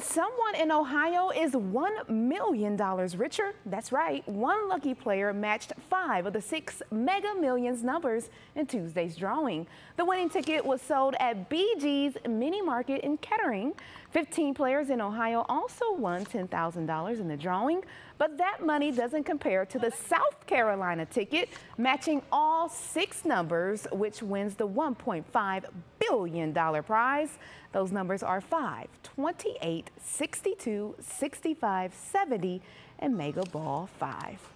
Someone in Ohio is $1 million richer. That's right. One lucky player matched 5 of the 6 Mega Millions numbers in Tuesday's drawing. The winning ticket was sold at BG's Mini Market in Kettering. 15 players in Ohio also won $10,000 in the drawing, but that money doesn't compare to the South Carolina ticket, matching all 6 numbers, which wins the $1.5 billion prize. Those numbers are 5, 28, 62, 65, 70, and Mega Ball 5.